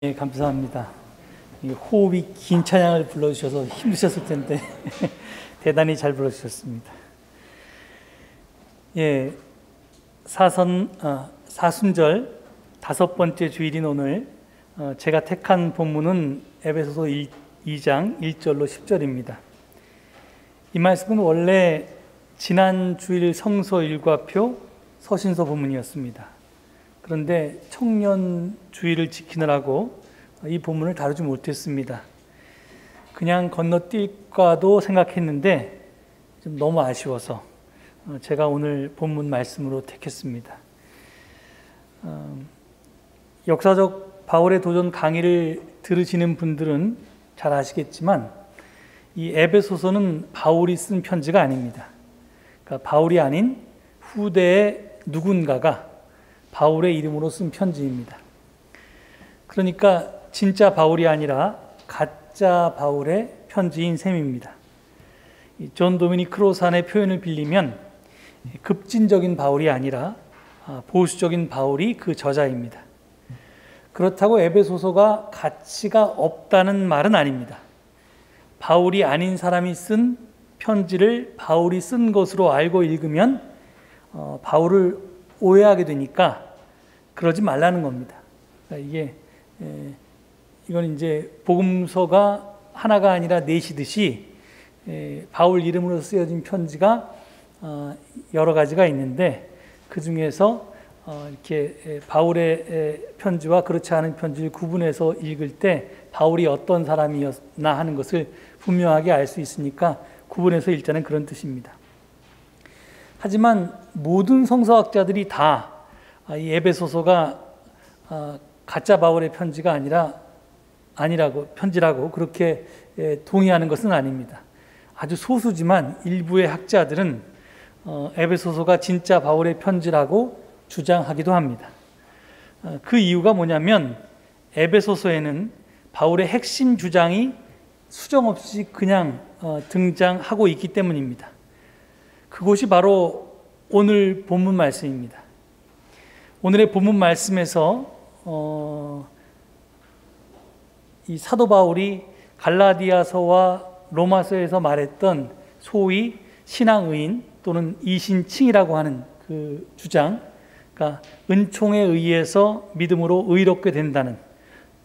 예, 감사합니다. 이 호흡이 긴 찬양을 불러주셔서 힘드셨을 텐데 대단히 잘 불러주셨습니다. 예, 사순절 5번째 주일인 오늘 제가 택한 본문은 에베소서 2장 1절로 10절입니다. 이 말씀은 원래 지난 주일 성서 일과표 서신서 본문이었습니다. 그런데 청년 주일을 지키느라고 이 본문을 다루지 못했습니다. 그냥 건너뛸까도 생각했는데 좀 너무 아쉬워서 제가 오늘 본문 말씀으로 택했습니다. 역사적 바울의 도전 강의를 들으시는 분들은 잘 아시겠지만 이 에베소서는 바울이 쓴 편지가 아닙니다. 그러니까 바울이 아닌 후대의 누군가가 바울의 이름으로 쓴 편지입니다. 그러니까 진짜 바울이 아니라 가짜 바울의 편지인 셈입니다. 존 도미닉 크로산의 표현을 빌리면 급진적인 바울이 아니라 보수적인 바울이 그 저자입니다. 그렇다고 에베소서가 가치가 없다는 말은 아닙니다. 바울이 아닌 사람이 쓴 편지를 바울이 쓴 것으로 알고 읽으면 바울을 오해하게 되니까 그러지 말라는 겁니다. 그러니까 이건 이제 복음서가 하나가 아니라 넷이듯이 바울 이름으로 쓰여진 편지가 여러 가지가 있는데 그 중에서 이렇게 바울의 편지와 그렇지 않은 편지를 구분해서 읽을 때 바울이 어떤 사람이었나 하는 것을 분명하게 알 수 있으니까 구분해서 읽자는 그런 뜻입니다. 하지만 모든 성서학자들이 다 이 에베소서가 가짜 바울의 편지라고 그렇게 동의하는 것은 아닙니다. 아주 소수지만 일부의 학자들은 에베소서가 진짜 바울의 편지라고 주장하기도 합니다. 그 이유가 뭐냐면 에베소서에는 바울의 핵심 주장이 수정없이 그냥 등장하고 있기 때문입니다. 그것이 바로 오늘 본문 말씀입니다. 오늘의 본문 말씀에서 이 사도 바울이 갈라디아서와 로마서에서 말했던 소위 신앙의인 또는 이신칭이라고 하는 그 주장, 그러니까 은총에 의해서 믿음으로 의롭게 된다는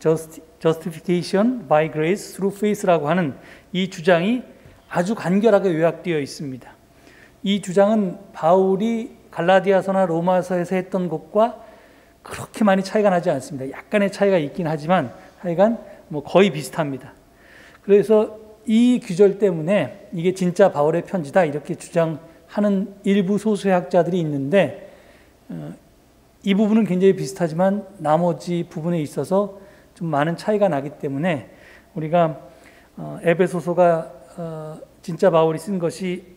Justification by Grace through Faith라고 하는 이 주장이 아주 간결하게 요약되어 있습니다. 이 주장은 바울이 갈라디아서나 로마서에서 했던 것과 그렇게 많이 차이가 나지 않습니다. 약간의 차이가 있긴 하지만 하여간 거의 비슷합니다. 그래서 이 규절 때문에 이게 진짜 바울의 편지다 이렇게 주장하는 일부 소수의 학자들이 있는데 이 부분은 굉장히 비슷하지만 나머지 부분에 있어서 좀 많은 차이가 나기 때문에 우리가 에베소서가 진짜 바울이 쓴 것이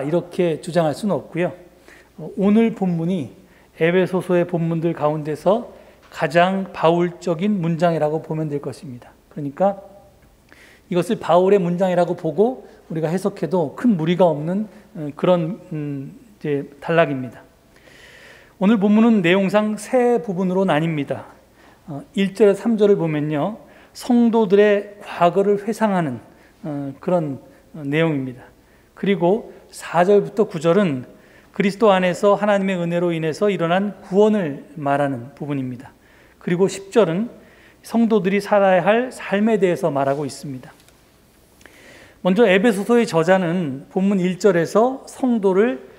이렇게 주장할 수는 없고요. 오늘 본문이 에베소서의 본문들 가운데서 가장 바울적인 문장이라고 보면 될 것입니다. 그러니까 이것을 바울의 문장이라고 보고 우리가 해석해도 큰 무리가 없는 그런 이제 단락입니다. 오늘 본문은 내용상 세 부분으로 나뉩니다. 1절에서 3절을 보면요, 성도들의 과거를 회상하는 그런 내용입니다. 그리고 4절부터 9절은 그리스도 안에서 하나님의 은혜로 인해서 일어난 구원을 말하는 부분입니다. 그리고 10절은 성도들이 살아야 할 삶에 대해서 말하고 있습니다. 먼저 에베소서의 저자는 본문 1절에서 성도를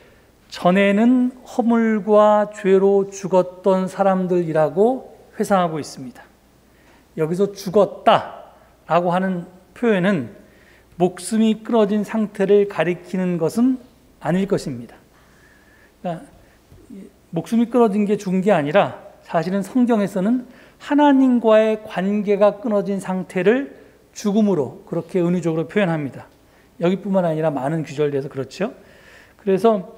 전에는 허물과 죄로 죽었던 사람들이라고 회상하고 있습니다. 여기서 죽었다라고 하는 표현은 목숨이 끊어진 상태를 가리키는 것은 아닐 것입니다. 그러니까 목숨이 끊어진 게 죽은 게 아니라 사실은 성경에서는 하나님과의 관계가 끊어진 상태를 죽음으로 그렇게 은유적으로 표현합니다. 여기뿐만 아니라 많은 구절에서 그렇죠. 그래서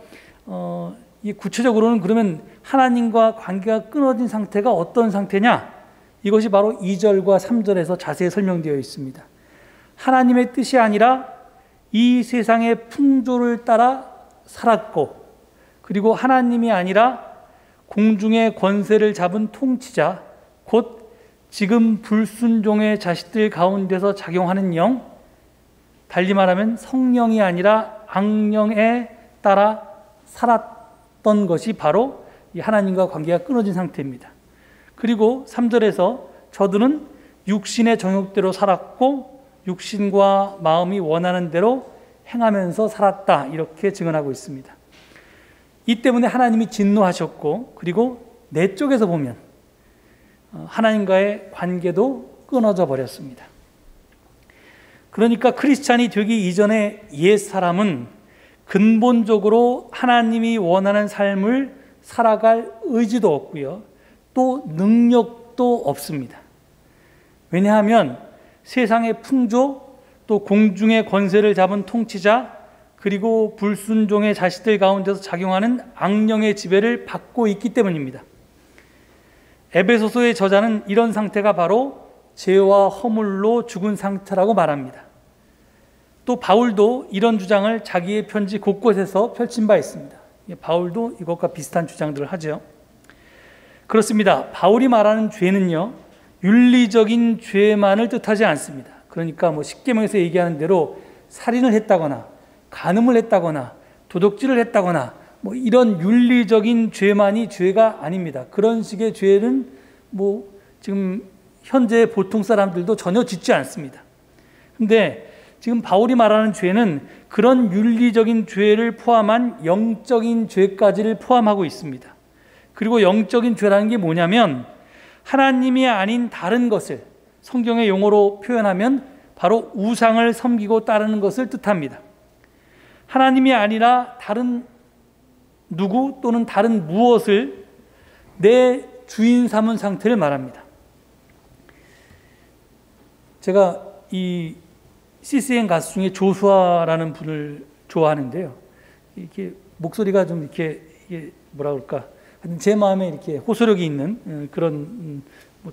이 구체적으로는 그러면 하나님과 관계가 끊어진 상태가 어떤 상태냐? 이것이 바로 2절과 3절에서 자세히 설명되어 있습니다. 하나님의 뜻이 아니라 이 세상의 풍조를 따라 살았고, 그리고 하나님이 아니라 공중의 권세를 잡은 통치자, 곧 지금 불순종의 자식들 가운데서 작용하는 영, 달리 말하면 성령이 아니라 악령에 따라 살았던 것이 바로 이 하나님과 관계가 끊어진 상태입니다. 그리고 3절에서 저들은 육신의 정욕대로 살았고 육신과 마음이 원하는 대로 행하면서 살았다, 이렇게 증언하고 있습니다. 이 때문에 하나님이 진노하셨고, 그리고 내쪽에서 보면 하나님과의 관계도 끊어져 버렸습니다. 그러니까 크리스찬이 되기 이전의 옛사람은 근본적으로 하나님이 원하는 삶을 살아갈 의지도 없고요, 또 능력도 없습니다. 왜냐하면 세상의 풍조, 또 공중의 권세를 잡은 통치자, 그리고 불순종의 자식들 가운데서 작용하는 악령의 지배를 받고 있기 때문입니다. 에베소서의 저자는 이런 상태가 바로 죄와 허물로 죽은 상태라고 말합니다. 또 바울도 이런 주장을 자기의 편지 곳곳에서 펼친 바 있습니다. 바울도 이것과 비슷한 주장들을 하죠. 그렇습니다. 바울이 말하는 죄는요, 윤리적인 죄만을 뜻하지 않습니다. 그러니까 십계명에서 얘기하는 대로 살인을 했다거나 간음을 했다거나 도둑질을 했다거나 이런 윤리적인 죄만이 죄가 아닙니다. 그런 식의 죄는 지금 현재 보통 사람들도 전혀 짓지 않습니다. 근데 지금 바울이 말하는 죄는 그런 윤리적인 죄를 포함한 영적인 죄까지를 포함하고 있습니다. 그리고 영적인 죄라는 게 뭐냐면 하나님이 아닌 다른 것을, 성경의 용어로 표현하면 바로 우상을 섬기고 따르는 것을 뜻합니다. 하나님이 아니라 다른 누구 또는 다른 무엇을 내 주인 삼은 상태를 말합니다. 제가 이 CCM 가수 중에 조수아라는 분을 좋아하는데요. 이렇게 목소리가 좀 이렇게 뭐라 그럴까, 제 마음에 이렇게 호소력이 있는 그런,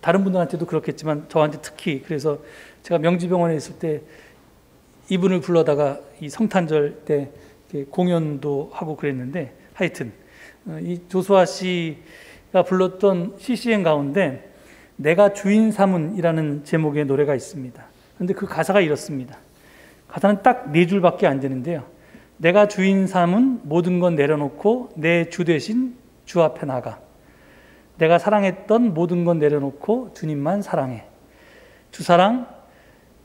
다른 분들한테도 그렇겠지만 저한테 특히, 그래서 제가 명지병원에 있을 때 이분을 불러다가 이 성탄절 때 공연도 하고 그랬는데, 하여튼 이 조수아 씨가 불렀던 CCM 가운데 내가 주인 삼은이라는 제목의 노래가 있습니다. 그런데 그 가사가 이렇습니다. 가사는 딱 4줄밖에 안 되는데요. 내가 주인 삼은 모든 건 내려놓고 내 주 대신 주 앞에 나가. 내가 사랑했던 모든 건 내려놓고 주님만 사랑해. 주 사랑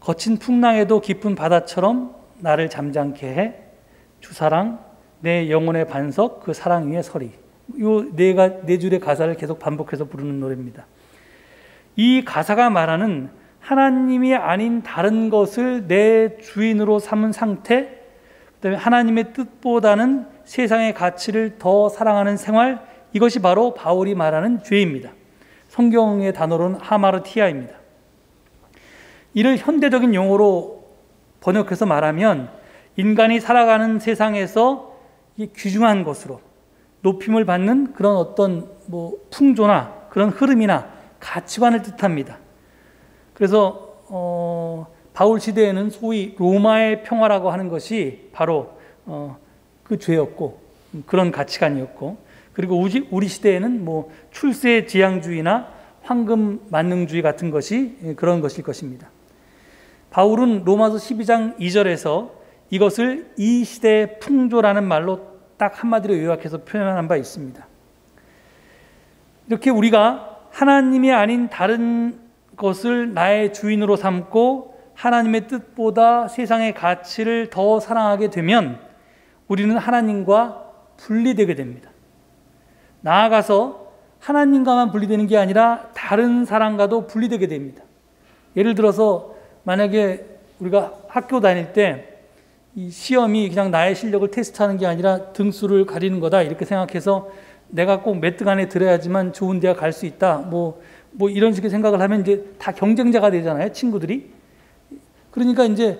거친 풍랑에도 깊은 바다처럼 나를 잠잠케 해. 주 사랑 내 영혼의 반석 그 사랑 위에 서리. 이 네 줄의 가사를 계속 반복해서 부르는 노래입니다. 이 가사가 말하는 하나님이 아닌 다른 것을 내 주인으로 삼은 상태, 그다음에 하나님의 뜻보다는 세상의 가치를 더 사랑하는 생활, 이것이 바로 바울이 말하는 죄입니다. 성경의 단어로는 하마르티아입니다. 이를 현대적인 용어로 번역해서 말하면 인간이 살아가는 세상에서 귀중한 것으로 높임을 받는 그런 어떤 풍조나 그런 흐름이나 가치관을 뜻합니다. 그래서 바울 시대에는 소위 로마의 평화라고 하는 것이 바로 그 죄였고, 그런 가치관이었고, 그리고 우리 시대에는 출세 지향주의나 황금 만능주의 같은 것이 그런 것일 것입니다. 바울은 로마서 12장 2절에서 이것을 이 시대의 풍조라는 말로 딱 한마디로 요약해서 표현한 바 있습니다. 이렇게 우리가 하나님이 아닌 다른 것을 나의 주인으로 삼고 하나님의 뜻보다 세상의 가치를 더 사랑하게 되면 우리는 하나님과 분리되게 됩니다. 나아가서 하나님과만 분리되는 게 아니라 다른 사람과도 분리되게 됩니다. 예를 들어서 만약에 우리가 학교 다닐 때 이 시험이 그냥 나의 실력을 테스트하는 게 아니라 등수를 가리는 거다 이렇게 생각해서 내가 꼭 몇 등 안에 들어야지만 좋은 대학 갈 수 있다 뭐 이런 식의 생각을 하면 이제 다 경쟁자가 되잖아요, 친구들이. 그러니까 이제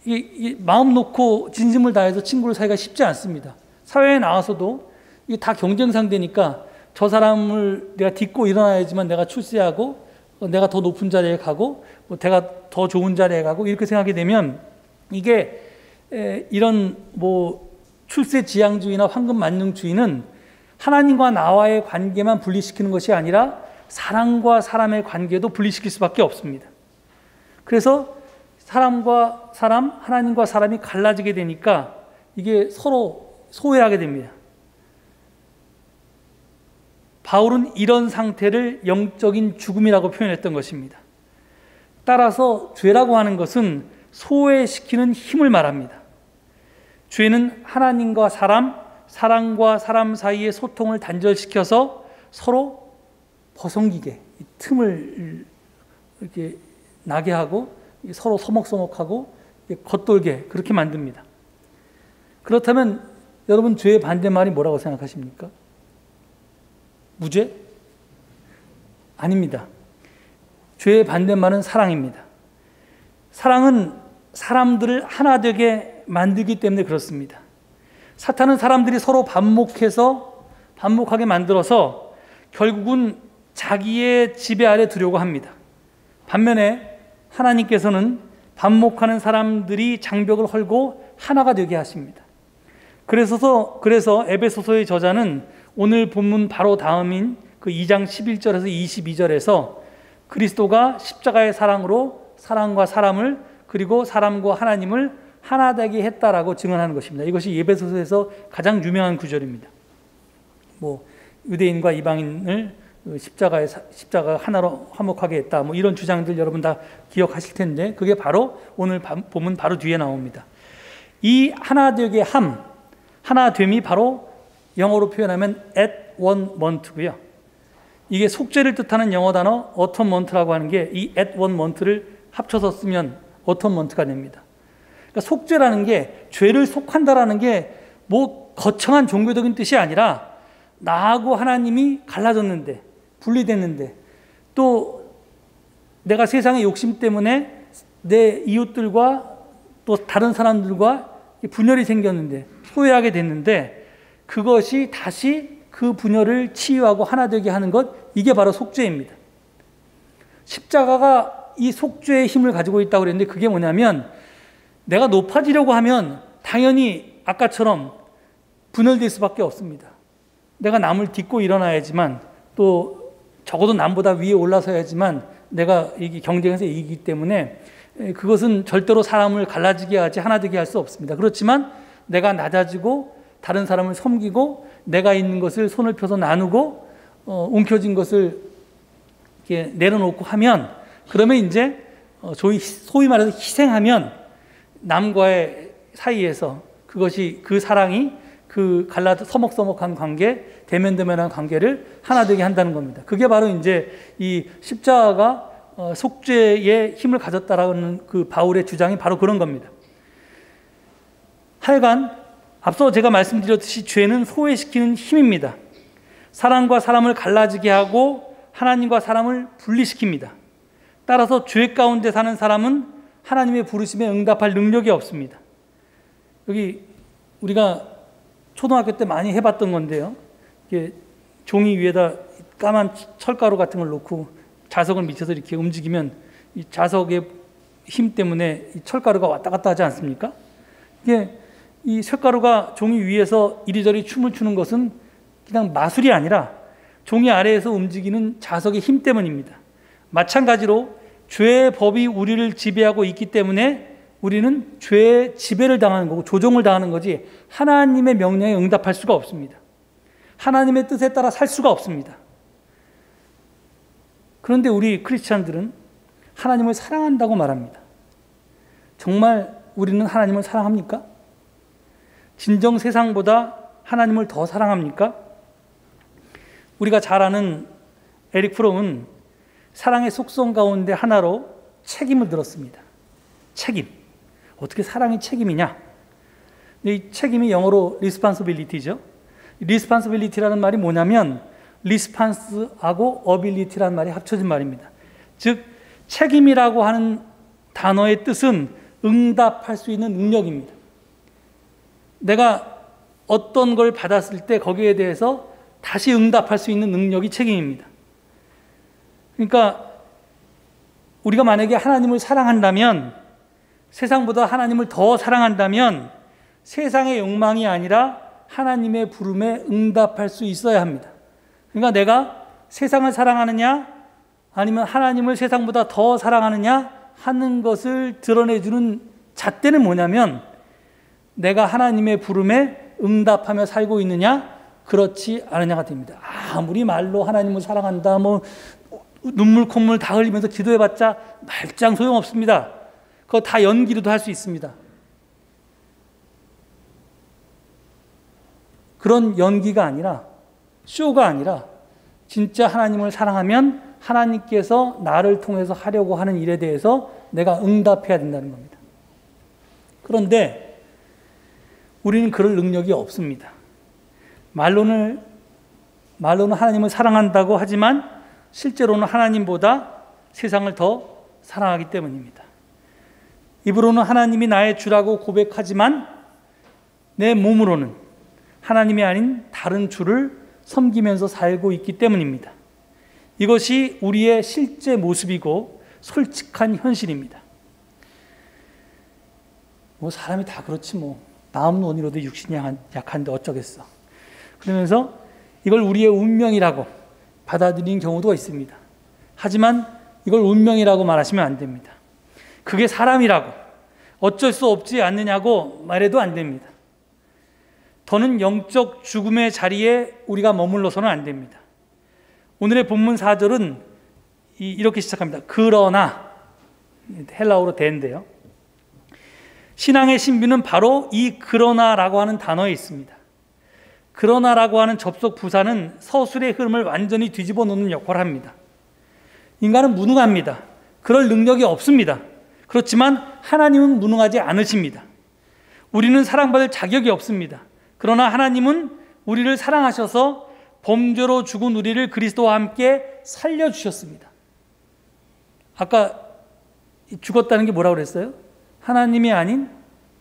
이 마음 놓고 진심을 다해서 친구를 사기가 쉽지 않습니다. 사회에 나와서도 이게 다 경쟁 상대니까 저 사람을 내가 딛고 일어나야지만 내가 출세하고 내가 더 높은 자리에 가고 내가 더 좋은 자리에 가고 이렇게 생각하게 되면 이게 이런 출세 지향주의나 황금 만능주의는 하나님과 나와의 관계만 분리시키는 것이 아니라 사람과 사람의 관계도 분리시킬 수밖에 없습니다. 그래서 사람과 사람, 하나님과 사람이 갈라지게 되니까 이게 서로 소외하게 됩니다. 바울은 이런 상태를 영적인 죽음이라고 표현했던 것입니다. 따라서 죄라고 하는 것은 소외시키는 힘을 말합니다. 죄는 하나님과 사람, 사람과 사람 사이의 소통을 단절시켜서 서로 버성기게 틈을 이렇게 나게 하고 서로 서먹서먹하고 겉돌게 그렇게 만듭니다. 그렇다면 여러분 죄의 반대말이 뭐라고 생각하십니까? 무죄? 아닙니다. 죄의 반대말은 사랑입니다. 사랑은 사람들을 하나 되게 만들기 때문에 그렇습니다. 사탄은 사람들이 서로 반목하게 만들어서 결국은 자기의 지배 아래 두려고 합니다. 반면에 하나님께서는 반목하는 사람들이 장벽을 헐고 하나가 되게 하십니다. 그래서 에베소서의 저자는 오늘 본문 바로 다음인 그 2장 11절에서 22절에서 그리스도가 십자가의 사랑으로 사람과 사람을 그리고 사람과 하나님을 하나 되게 했다라고 증언하는 것입니다. 이것이 에베소서에서 가장 유명한 구절입니다. 유대인과 이방인을 십자가 하나로 화목하게 했다. 이런 주장들 여러분 다 기억하실 텐데 그게 바로 오늘 본문 바로 뒤에 나옵니다. 이 하나되게 하나됨이 바로 영어로 표현하면 at one mont고요. 이게 속죄를 뜻하는 영어 단어 atonement라고 하는 게 이 at one mont를 합쳐서 쓰면 atonement가 됩니다. 그러니까 속죄라는 게 죄를 속한다라는 게 거창한 종교적인 뜻이 아니라 나하고 하나님이 갈라졌는데 분리됐는데 또 내가 세상의 욕심 때문에 내 이웃들과 또 다른 사람들과 분열이 생겼는데 소외하게 됐는데 그것이 다시 그 분열을 치유하고 하나 되게 하는 것, 이게 바로 속죄입니다. 십자가가 이 속죄의 힘을 가지고 있다고 그랬는데 그게 뭐냐면 내가 높아지려고 하면 당연히 아까처럼 분열될 수밖에 없습니다. 내가 남을 딛고 일어나야지만 또 적어도 남보다 위에 올라서야지만 내가 경쟁에서 이기기 때문에 그것은 절대로 사람을 갈라지게 하지 하나 되게 할 수 없습니다. 그렇지만 내가 낮아지고 다른 사람을 섬기고 내가 있는 것을 손을 펴서 나누고 움켜진 것을 이렇게 내려놓고 하면 그러면 이제 소위 말해서 희생하면 남과의 사이에서 그것이 그 사랑이 그 서먹서먹한 관계, 대면대면한 관계를 하나 되게 한다는 겁니다. 그게 바로 이제 이 십자가가 속죄의 힘을 가졌다라는 그 바울의 주장이 바로 그런 겁니다. 하여간 앞서 제가 말씀드렸듯이 죄는 소외시키는 힘입니다. 사람과 사람을 갈라지게 하고 하나님과 사람을 분리시킵니다. 따라서 죄 가운데 사는 사람은 하나님의 부르심에 응답할 능력이 없습니다. 여기 우리가 초등학교 때 많이 해봤던 건데요. 이게 종이 위에다 까만 철가루 같은 걸 놓고 자석을 밑에서 이렇게 움직이면 이 자석의 힘 때문에 이 철가루가 왔다 갔다 하지 않습니까? 이게 이 쇳가루가 종이 위에서 이리저리 춤을 추는 것은 그냥 마술이 아니라 종이 아래에서 움직이는 자석의 힘 때문입니다. 마찬가지로 죄의 법이 우리를 지배하고 있기 때문에 우리는 죄의 지배를 당하는 거고 조종을 당하는 거지 하나님의 명령에 응답할 수가 없습니다. 하나님의 뜻에 따라 살 수가 없습니다. 그런데 우리 크리스찬들은 하나님을 사랑한다고 말합니다. 정말 우리는 하나님을 사랑합니까? 진정 세상보다 하나님을 더 사랑합니까? 우리가 잘 아는 에릭 프롬은 사랑의 속성 가운데 하나로 책임을 들었습니다. 책임. 어떻게 사랑이 책임이냐? 이 책임이 영어로 responsibility죠. responsibility라는 말이 뭐냐면 response하고 ability라는 말이 합쳐진 말입니다. 즉 책임이라고 하는 단어의 뜻은 응답할 수 있는 능력입니다. 내가 어떤 걸 받았을 때 거기에 대해서 다시 응답할 수 있는 능력이 책임입니다. 그러니까 우리가 만약에 하나님을 사랑한다면, 세상보다 하나님을 더 사랑한다면 세상의 욕망이 아니라 하나님의 부름에 응답할 수 있어야 합니다. 그러니까 내가 세상을 사랑하느냐 아니면 하나님을 세상보다 더 사랑하느냐 하는 것을 드러내주는 잣대는 뭐냐면 내가 하나님의 부름에 응답하며 살고 있느냐 그렇지 않느냐가 됩니다. 아무리 말로 하나님을 사랑한다 눈물 콧물 다 흘리면서 기도해봤자 말짱 소용없습니다. 그거 다 연기로도 할 수 있습니다. 그런 연기가 아니라 쇼가 아니라 진짜 하나님을 사랑하면 하나님께서 나를 통해서 하려고 하는 일에 대해서 내가 응답해야 된다는 겁니다. 그런데 우리는 그럴 능력이 없습니다. 말로는 하나님을 사랑한다고 하지만 실제로는 하나님보다 세상을 더 사랑하기 때문입니다. 입으로는 하나님이 나의 주라고 고백하지만 내 몸으로는 하나님이 아닌 다른 주를 섬기면서 살고 있기 때문입니다. 이것이 우리의 실제 모습이고 솔직한 현실입니다. 사람이 다 그렇지 마음 원이로도 육신이 약한데 어쩌겠어. 그러면서 이걸 우리의 운명이라고 받아들이는 경우도 있습니다. 하지만 이걸 운명이라고 말하시면 안 됩니다. 그게 사람이라고 어쩔 수 없지 않느냐고 말해도 안 됩니다. 더는 영적 죽음의 자리에 우리가 머물러서는 안 됩니다. 오늘의 본문 4절은 이렇게 시작합니다. 그러나, 헬라어로 대인데요. 신앙의 신비는 바로 이 그러나라고 하는 단어에 있습니다. 그러나라고 하는 접속 부사는 서술의 흐름을 완전히 뒤집어 놓는 역할을 합니다. 인간은 무능합니다. 그럴 능력이 없습니다. 그렇지만 하나님은 무능하지 않으십니다. 우리는 사랑받을 자격이 없습니다. 그러나 하나님은 우리를 사랑하셔서 범죄로 죽은 우리를 그리스도와 함께 살려주셨습니다. 아까 죽었다는 게 뭐라고 그랬어요? 하나님이 아닌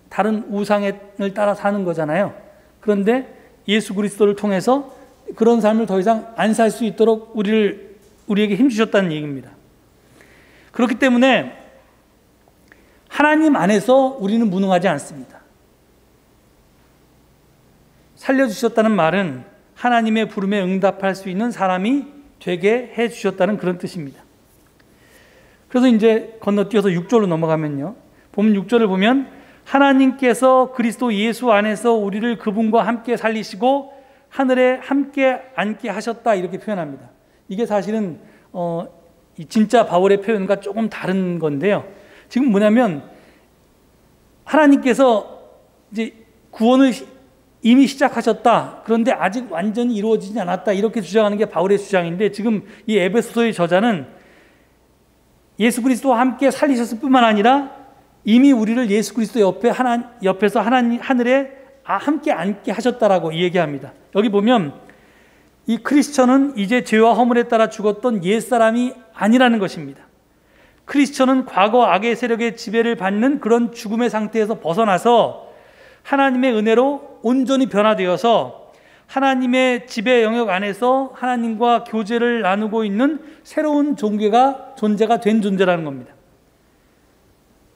다른 우상을 따라 사는 거잖아요. 그런데 예수 그리스도를 통해서 그런 삶을 더 이상 안 살 수 있도록 우리에게 힘주셨다는 얘기입니다. 그렇기 때문에 하나님 안에서 우리는 무능하지 않습니다. 살려주셨다는 말은 하나님의 부름에 응답할 수 있는 사람이 되게 해주셨다는 그런 뜻입니다. 그래서 이제 건너뛰어서 6절로 넘어가면요. 보면 6절을 보면 하나님께서 그리스도 예수 안에서 우리를 그분과 함께 살리시고 하늘에 함께 앉게 하셨다 이렇게 표현합니다. 이게 사실은 진짜 바울의 표현과 조금 다른 건데요. 지금 뭐냐면 하나님께서 이제 구원을 이미 시작하셨다. 그런데 아직 완전히 이루어지지 않았다. 이렇게 주장하는 게 바울의 주장인데 지금 이 에베소서의 저자는 예수 그리스도와 함께 살리셨을 뿐만 아니라 이미 우리를 예수 그리스도 옆에서 하늘에 함께 앉게 하셨다라고 얘기합니다. 여기 보면 이 크리스천은 이제 죄와 허물에 따라 죽었던 옛사람이 아니라는 것입니다. 크리스천은 과거 악의 세력의 지배를 받는 그런 죽음의 상태에서 벗어나서 하나님의 은혜로 온전히 변화되어서 하나님의 지배 영역 안에서 하나님과 교제를 나누고 있는 새로운 존재가 된 존재라는 겁니다.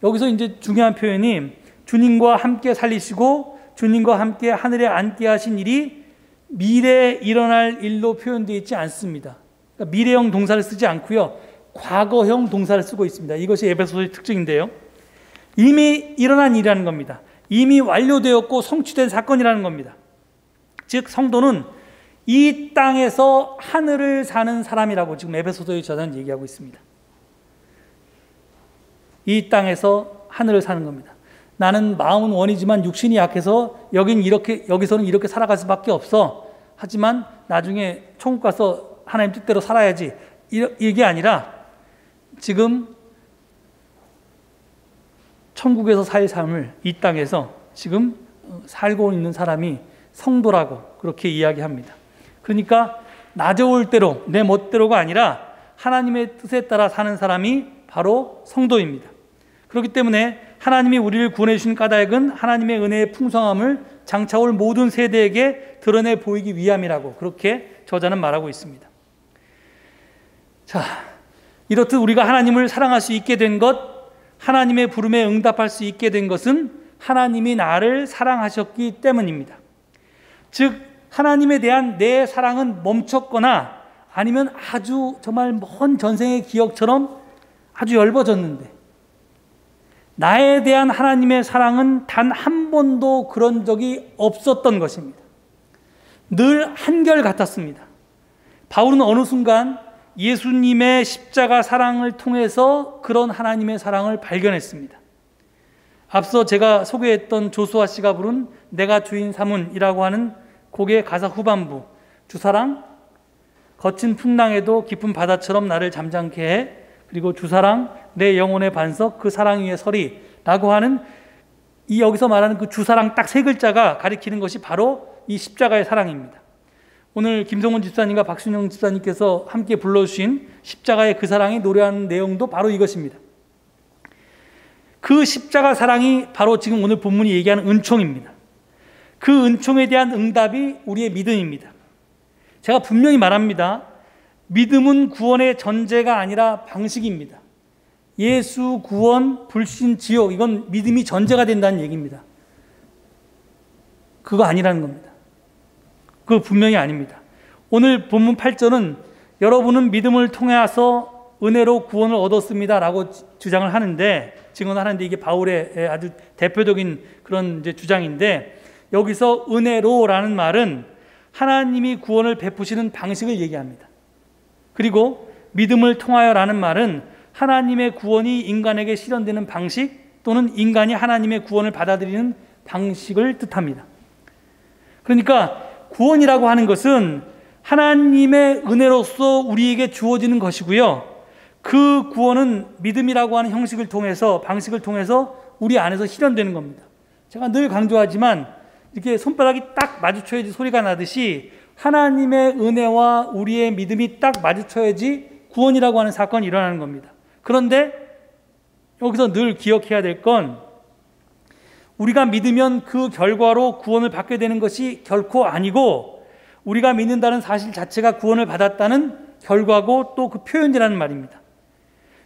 여기서 이제 중요한 표현이 주님과 함께 살리시고 주님과 함께 하늘에 앉게 하신 일이 미래에 일어날 일로 표현되어 있지 않습니다. 그러니까 미래형 동사를 쓰지 않고요. 과거형 동사를 쓰고 있습니다. 이것이 에베소서의 특징인데요. 이미 일어난 일이라는 겁니다. 이미 완료되었고 성취된 사건이라는 겁니다. 즉 성도는 이 땅에서 하늘을 사는 사람이라고 지금 에베소서의 저자는 얘기하고 있습니다. 이 땅에서 하늘을 사는 겁니다. 나는 마음은 원이지만 육신이 약해서 여기서는 이렇게 살아갈 수밖에 없어. 하지만 나중에 천국 가서 하나님 뜻대로 살아야지. 이게 아니라 지금 천국에서 살 삶을 이 땅에서 지금 살고 있는 사람이 성도라고 그렇게 이야기합니다. 그러니까 나 좋을 대로 내 멋대로가 아니라 하나님의 뜻에 따라 사는 사람이 바로 성도입니다. 그렇기 때문에 하나님이 우리를 구원해 주신 까닭은 하나님의 은혜의 풍성함을 장차올 모든 세대에게 드러내 보이기 위함이라고 그렇게 저자는 말하고 있습니다. 자, 이렇듯 우리가 하나님을 사랑할 수 있게 된 것, 하나님의 부름에 응답할 수 있게 된 것은 하나님이 나를 사랑하셨기 때문입니다. 즉 하나님에 대한 내 사랑은 멈췄거나 아니면 아주 정말 먼 전생의 기억처럼 아주 엷어졌는데, 나에 대한 하나님의 사랑은 단 한 번도 그런 적이 없었던 것입니다. 늘 한결같았습니다. 바울은 어느 순간 예수님의 십자가 사랑을 통해서 그런 하나님의 사랑을 발견했습니다. 앞서 제가 소개했던 조수아 씨가 부른 내가 주인 삼은이라고 하는 곡의 가사 후반부, 주사랑 거친 풍랑에도 깊은 바다처럼 나를 잠잠케 해, 그리고 주사랑 내 영혼의 반석 그 사랑 위에 서리 라고 하는 이 여기서 말하는 그 주사랑 딱 세 글자가 가리키는 것이 바로 이 십자가의 사랑입니다. 오늘 김성훈 집사님과 박순영 집사님께서 함께 불러주신 십자가의 그 사랑이 노래하는 내용도 바로 이것입니다. 그 십자가 사랑이 바로 지금 오늘 본문이 얘기하는 은총입니다. 그 은총에 대한 응답이 우리의 믿음입니다. 제가 분명히 말합니다. 믿음은 구원의 전제가 아니라 방식입니다. 예수, 구원, 불신, 지옥, 이건 믿음이 전제가 된다는 얘기입니다. 그거 아니라는 겁니다. 그거 분명히 아닙니다. 오늘 본문 8절은 여러분은 믿음을 통해서 은혜로 구원을 얻었습니다 라고 주장을 하는데, 증언을 하는데, 이게 바울의 아주 대표적인 그런 이제 주장인데, 여기서 은혜로라는 말은 하나님이 구원을 베푸시는 방식을 얘기합니다. 그리고 믿음을 통하여라는 말은 하나님의 구원이 인간에게 실현되는 방식, 또는 인간이 하나님의 구원을 받아들이는 방식을 뜻합니다. 그러니까 구원이라고 하는 것은 하나님의 은혜로서 우리에게 주어지는 것이고요, 그 구원은 믿음이라고 하는 형식을 통해서, 방식을 통해서 우리 안에서 실현되는 겁니다. 제가 늘 강조하지만 이렇게 손바닥이 딱 마주쳐야지 소리가 나듯이 하나님의 은혜와 우리의 믿음이 딱 마주쳐야지 구원이라고 하는 사건이 일어나는 겁니다. 그런데 여기서 늘 기억해야 될 건, 우리가 믿으면 그 결과로 구원을 받게 되는 것이 결코 아니고, 우리가 믿는다는 사실 자체가 구원을 받았다는 결과고 또 그 표현이라는 말입니다.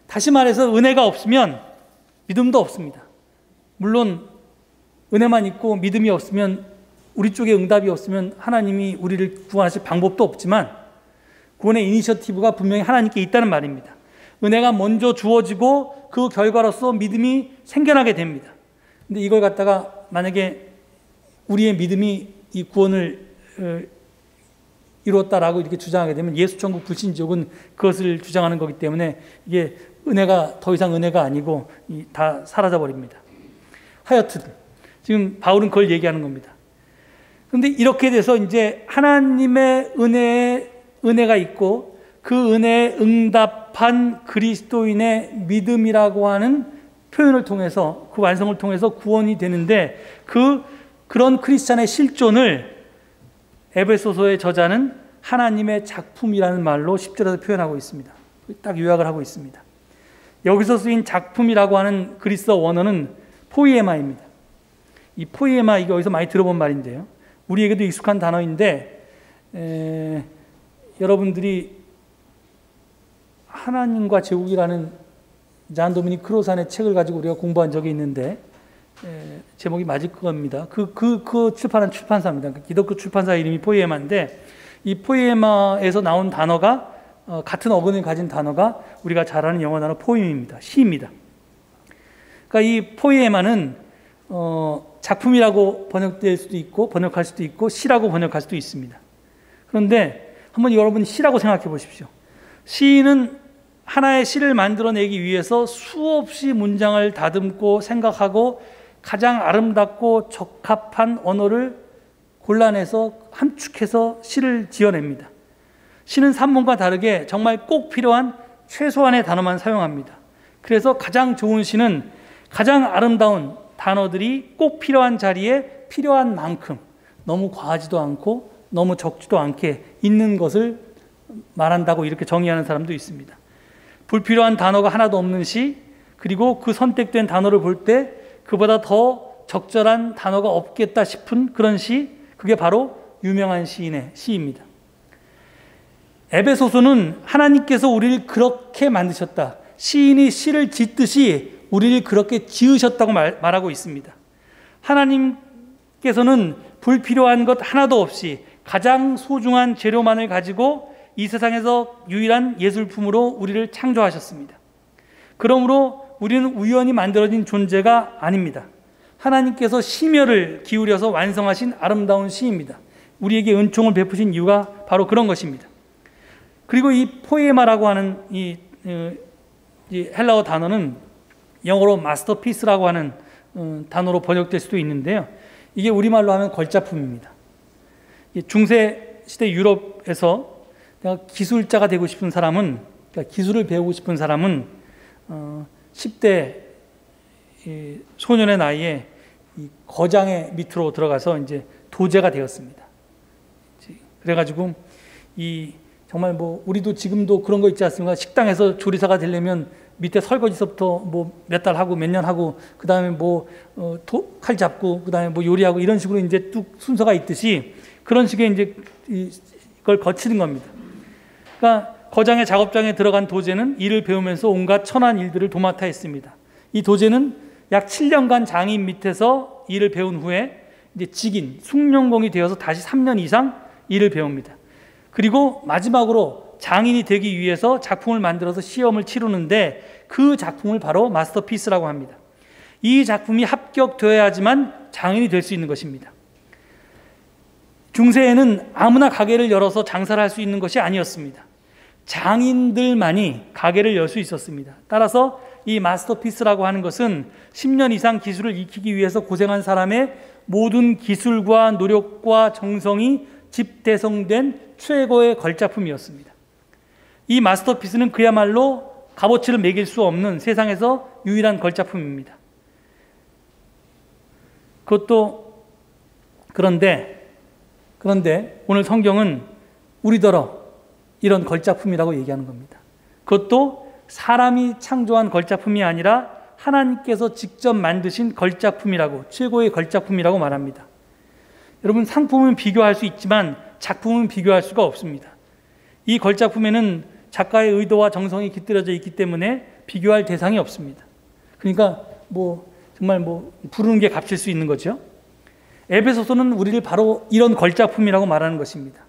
다시 말해서 은혜가 없으면 믿음도 없습니다. 물론 은혜만 있고 믿음이 없으면, 우리 쪽에 응답이 없으면 하나님이 우리를 구원하실 방법도 없지만, 구원의 이니셔티브가 분명히 하나님께 있다는 말입니다. 은혜가 먼저 주어지고 그 결과로서 믿음이 생겨나게 됩니다. 근데 이걸 갖다가 만약에 우리의 믿음이 이 구원을 이루었다라고 이렇게 주장하게 되면 예수 천국 불신지옥은 그것을 주장하는 거기 때문에 이게 은혜가 더 이상 은혜가 아니고 다 사라져 버립니다. 하여튼 지금 바울은 그걸 얘기하는 겁니다. 그런데 이렇게 돼서 이제 하나님의 은혜가 있고 그 은혜에 응답한 그리스도인의 믿음이라고 하는 표현을 통해서, 그 완성을 통해서 구원이 되는데, 그런 크리스찬의 실존을 에베소서의 저자는 하나님의 작품이라는 말로 10절에서 표현하고 있습니다. 딱 요약을 하고 있습니다. 여기서 쓰인 작품이라고 하는 그리스어 원어는 포이에마입니다. 이 포이에마, 이게 어디서 많이 들어본 말인데요, 우리에게도 익숙한 단어인데, 여러분들이 하나님과 제국이라는 잔 도미닉 크로산의 책을 가지고 우리가 공부한 적이 있는데, 제목이 맞을 겁니다. 그 출판한 출판사입니다. 기독교 출판사 이름이 포이에마인데, 이 포이에마에서 나온 단어가 같은 어근을 가진 단어가 우리가 잘 아는 영어 단어 포임입니다. 시입니다. 그러니까 이 포이에마는 작품이라고 번역될 수도 있고 번역할 수도 있고 시라고 번역할 수도 있습니다. 그런데 한번 여러분 시라고 생각해 보십시오. 시인은 하나의 시를 만들어내기 위해서 수없이 문장을 다듬고 생각하고 가장 아름답고 적합한 언어를 골라내서 함축해서 시를 지어냅니다. 시는 산문과 다르게 정말 꼭 필요한 최소한의 단어만 사용합니다. 그래서 가장 좋은 시는 가장 아름다운 단어들이 꼭 필요한 자리에 필요한 만큼, 너무 과하지도 않고 너무 적지도 않게 있는 것을 말한다고 이렇게 정의하는 사람도 있습니다. 불필요한 단어가 하나도 없는 시, 그리고 그 선택된 단어를 볼 때 그보다 더 적절한 단어가 없겠다 싶은 그런 시, 그게 바로 유명한 시인의 시입니다. 에베소서는 하나님께서 우리를 그렇게 만드셨다, 시인이 시를 짓듯이 우리를 그렇게 지으셨다고 말하고 있습니다. 하나님께서는 불필요한 것 하나도 없이 가장 소중한 재료만을 가지고 이 세상에서 유일한 예술품으로 우리를 창조하셨습니다. 그러므로 우리는 우연히 만들어진 존재가 아닙니다. 하나님께서 심혈을 기울여서 완성하신 아름다운 시입니다. 우리에게 은총을 베푸신 이유가 바로 그런 것입니다. 그리고 이 포에마라고 하는 이 헬라어 단어는 영어로 마스터피스라고 하는 단어로 번역될 수도 있는데요. 이게 우리말로 하면 걸작품입니다. 중세 시대 유럽에서 기술자가 되고 싶은 사람은, 그러니까 기술을 배우고 싶은 사람은 10대 소년의 나이에 이 거장의 밑으로 들어가서 이제 도제가 되었습니다. 그래가지고 정말 우리도 지금도 그런 거 있지 않습니까? 식당에서 조리사가 되려면 밑에 설거지서부터 몇 달 하고 몇 년 하고 그 다음에 칼 잡고 그 다음에 요리하고 이런 식으로 이제 뚝 순서가 있듯이 그런 식의 이제 이걸 거치는 겁니다. 그러니까 거장의 작업장에 들어간 도제는 일을 배우면서 온갖 천한 일들을 도맡아 했습니다. 이 도제는 약 7년간 장인 밑에서 일을 배운 후에 이제 직인, 숭룡공이 되어서 다시 3년 이상 일을 배웁니다. 그리고 마지막으로 장인이 되기 위해서 작품을 만들어서 시험을 치르는데 그 작품을 바로 마스터피스라고 합니다. 이 작품이 합격되어야지만 장인이 될 수 있는 것입니다. 중세에는 아무나 가게를 열어서 장사를 할 수 있는 것이 아니었습니다. 장인들만이 가게를 열 수 있었습니다. 따라서 이 마스터피스라고 하는 것은 10년 이상 기술을 익히기 위해서 고생한 사람의 모든 기술과 노력과 정성이 집대성된 최고의 걸작품이었습니다. 이 마스터피스는 그야말로 값어치를 매길 수 없는 세상에서 유일한 걸작품입니다. 그런데 오늘 성경은 우리더러 이런 걸작품이라고 얘기하는 겁니다. 그것도 사람이 창조한 걸작품이 아니라 하나님께서 직접 만드신 걸작품이라고, 최고의 걸작품이라고 말합니다. 여러분, 상품은 비교할 수 있지만 작품은 비교할 수가 없습니다. 이 걸작품에는 작가의 의도와 정성이 깃들여져 있기 때문에 비교할 대상이 없습니다. 그러니까 정말 부르는 게 값일 수 있는 거죠. 에베소서는 우리를 바로 이런 걸작품이라고 말하는 것입니다.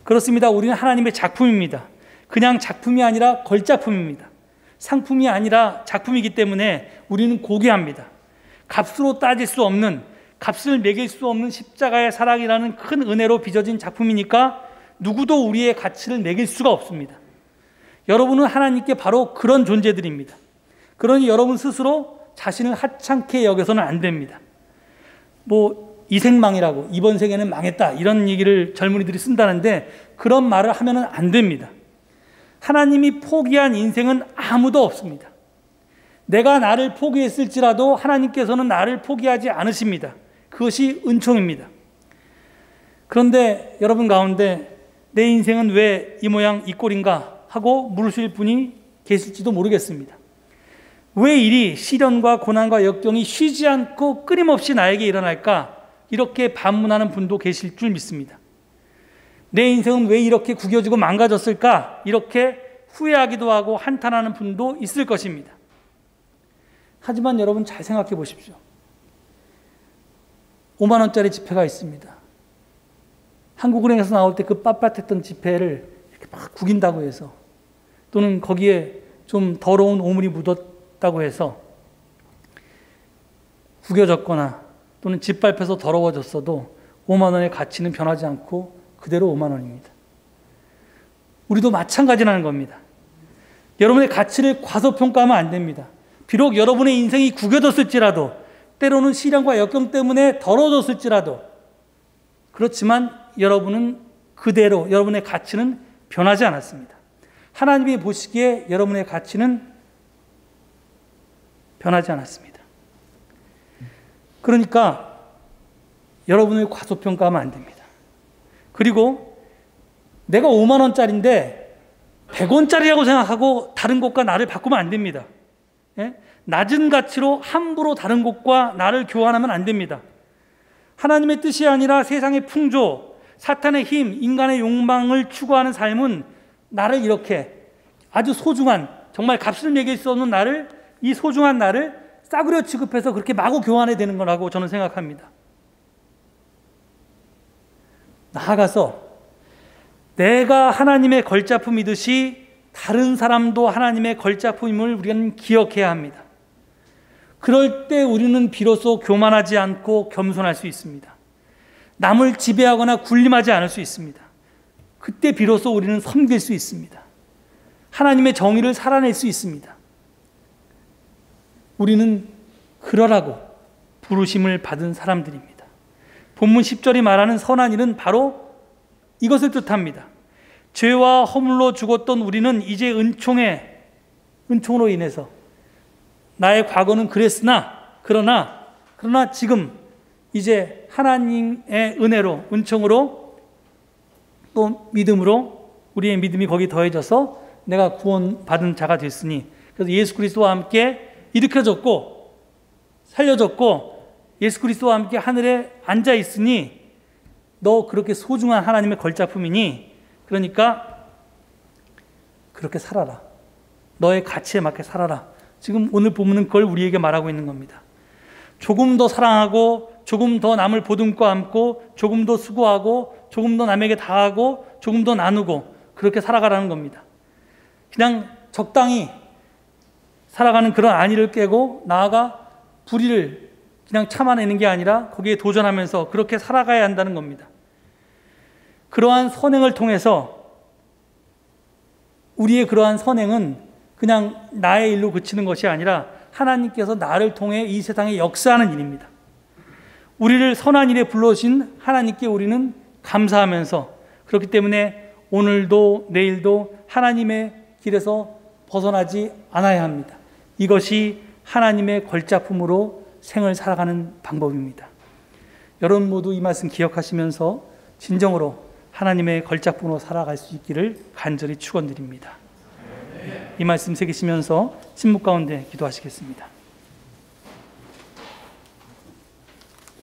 그렇습니다. 우리는 하나님의 작품입니다. 그냥 작품이 아니라 걸작품입니다. 상품이 아니라 작품이기 때문에 우리는 고귀합니다. 값으로 따질 수 없는, 값을 매길 수 없는 십자가의 사랑이라는 큰 은혜로 빚어진 작품이니까 누구도 우리의 가치를 매길 수가 없습니다. 여러분은 하나님께 바로 그런 존재들입니다. 그러니 여러분 스스로 자신을 하찮게 여겨서는 안 됩니다. 이생망이라고, 이번 생에는 망했다, 이런 얘기를 젊은이들이 쓴다는데 그런 말을 하면 안 됩니다. 하나님이 포기한 인생은 아무도 없습니다. 내가 나를 포기했을지라도 하나님께서는 나를 포기하지 않으십니다. 그것이 은총입니다. 그런데 여러분 가운데 내 인생은 왜 이 모양 이 꼴인가 하고 물으실 분이 계실지도 모르겠습니다. 왜 이리 시련과 고난과 역경이 쉬지 않고 끊임없이 나에게 일어날까? 이렇게 반문하는 분도 계실 줄 믿습니다. 내 인생은 왜 이렇게 구겨지고 망가졌을까? 이렇게 후회하기도 하고 한탄하는 분도 있을 것입니다. 하지만 여러분 잘 생각해 보십시오. 5만 원짜리 지폐가 있습니다. 한국은행에서 나올 때 그 빳빳했던 지폐를 이렇게 막 구긴다고 해서, 또는 거기에 좀 더러운 오물이 묻었다고 해서 구겨졌거나 또는 짓밟혀서 더러워졌어도 5만 원의 가치는 변하지 않고 그대로 5만 원입니다. 우리도 마찬가지라는 겁니다. 여러분의 가치를 과소평가하면 안 됩니다. 비록 여러분의 인생이 구겨졌을지라도, 때로는 시련과 역경 때문에 더러워졌을지라도, 그렇지만 여러분은 그대로, 여러분의 가치는 변하지 않았습니다. 하나님이 보시기에 여러분의 가치는 변하지 않았습니다. 그러니까 여러분을 과소평가하면 안 됩니다. 그리고 내가 5만 원짜리인데 100원짜리라고 생각하고 다른 곳과 나를 바꾸면 안 됩니다. 낮은 가치로 함부로 다른 곳과 나를 교환하면 안 됩니다. 하나님의 뜻이 아니라 세상의 풍조, 사탄의 힘, 인간의 욕망을 추구하는 삶은 나를 이렇게 아주 소중한, 정말 값을 매길 수 없는 나를, 이 소중한 나를 싸구려 취급해서 그렇게 마구 교환해야 되는 거라고 저는 생각합니다. 나아가서 내가 하나님의 걸작품이듯이 다른 사람도 하나님의 걸작품임을 우리는 기억해야 합니다. 그럴 때 우리는 비로소 교만하지 않고 겸손할 수 있습니다. 남을 지배하거나 군림하지 않을 수 있습니다. 그때 비로소 우리는 섬길 수 있습니다. 하나님의 정의를 살아낼 수 있습니다. 우리는 그러라고 부르심을 받은 사람들입니다. 본문 10절이 말하는 선한 일은 바로 이것을 뜻합니다. 죄와 허물로 죽었던 우리는 이제 은총으로 인해서 나의 과거는 그랬으나 그러나 지금 이제 하나님의 은혜로 은총으로 또 믿음으로 우리의 믿음이 거기 더해져서 내가 구원받은 자가 됐으니, 그래서 예수 그리스도와 함께 일으켜졌고 살려졌고 예수 그리스도와 함께 하늘에 앉아 있으니 너 그렇게 소중한 하나님의 걸작품이니 그러니까 그렇게 살아라. 너의 가치에 맞게 살아라. 지금 오늘 본문은 그걸 우리에게 말하고 있는 겁니다. 조금 더 사랑하고 조금 더 남을 보듬고 안고 조금 더 수고하고 조금 더 남에게 다하고 조금 더 나누고 그렇게 살아가라는 겁니다. 그냥 적당히 살아가는 그런 안위를 깨고 나아가 불의를 그냥 참아내는 게 아니라 거기에 도전하면서 그렇게 살아가야 한다는 겁니다. 그러한 선행을 통해서 우리의 그러한 선행은 그냥 나의 일로 그치는 것이 아니라 하나님께서 나를 통해 이 세상에 역사하는 일입니다. 우리를 선한 일에 불러주신 하나님께 우리는 감사하면서, 그렇기 때문에 오늘도 내일도 하나님의 길에서 벗어나지 않아야 합니다. 이것이 하나님의 걸작품으로 생을 살아가는 방법입니다. 여러분 모두 이 말씀 기억하시면서 진정으로 하나님의 걸작품으로 살아갈 수 있기를 간절히 축원드립니다. 이 말씀 새기시면서 침묵 가운데 기도하시겠습니다.